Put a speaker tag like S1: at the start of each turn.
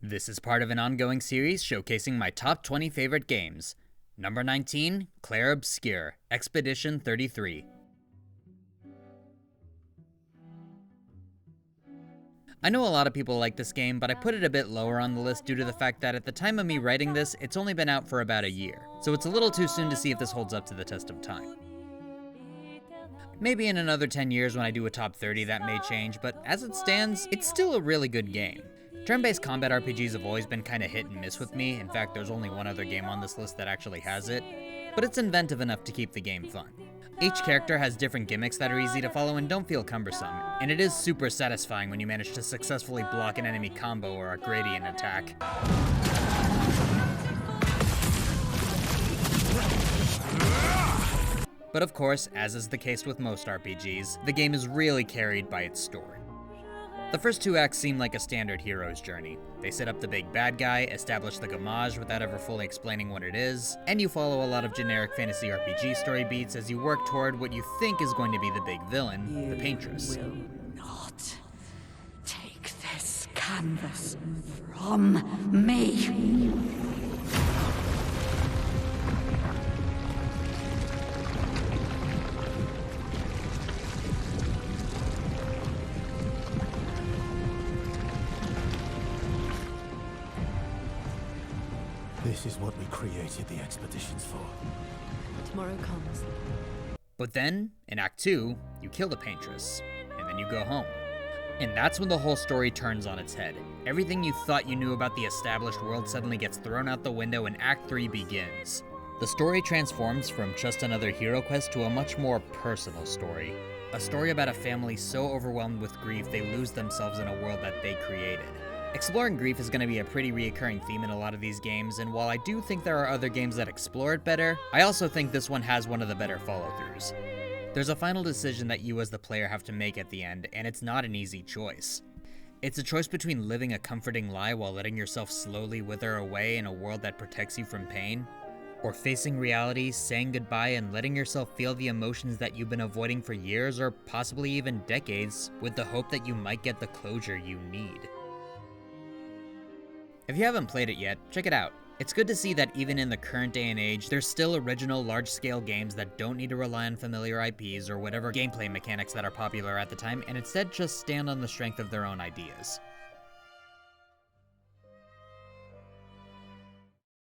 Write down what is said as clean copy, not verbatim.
S1: This is part of an ongoing series showcasing my top 20 favorite games. Number 19, Clair Obscur, Expedition 33. I know a lot of people like this game, but I put it a bit lower on the list due to the fact that at the time of me writing this, it's only been out for about a year, so it's a little too soon to see if this holds up to the test of time. Maybe in another 10 years when I do a top 30 that may change, but as it stands, it's still a really good game. Turn-based combat RPGs have always been kinda hit and miss with me. In fact, there's only one other game on this list that actually has it, but it's inventive enough to keep the game fun. Each character has different gimmicks that are easy to follow and don't feel cumbersome, and it is super satisfying when you manage to successfully block an enemy combo or a gradient attack. But of course, as is the case with most RPGs, the game is really carried by its story. The first two acts seem like a standard hero's journey. They set up the big bad guy, establish the gamage without ever fully explaining what it is, and you follow a lot of generic fantasy RPG story beats as you work toward what you think is going to be the big villain, the Paintress.
S2: You will not take this canvas from me.
S3: This is what we created the expeditions for.
S4: Tomorrow comes.
S1: But then, in Act 2, you kill the Paintress, and then you go home. And that's when the whole story turns on its head. Everything you thought you knew about the established world suddenly gets thrown out the window and Act 3 begins. The story transforms from just another hero quest to a much more personal story. A story about a family so overwhelmed with grief they lose themselves in a world that they created. Exploring grief is going to be a pretty reoccurring theme in a lot of these games, and while I do think there are other games that explore it better, I also think this one has one of the better follow-throughs. There's a final decision that you as the player have to make at the end, and it's not an easy choice. It's a choice between living a comforting lie while letting yourself slowly wither away in a world that protects you from pain, or facing reality, saying goodbye, and letting yourself feel the emotions that you've been avoiding for years or possibly even decades, with the hope that you might get the closure you need. If you haven't played it yet, check it out. It's good to see that even in the current day and age, there's still original large-scale games that don't need to rely on familiar IPs or whatever gameplay mechanics that are popular at the time, and instead just stand on the strength of their own ideas.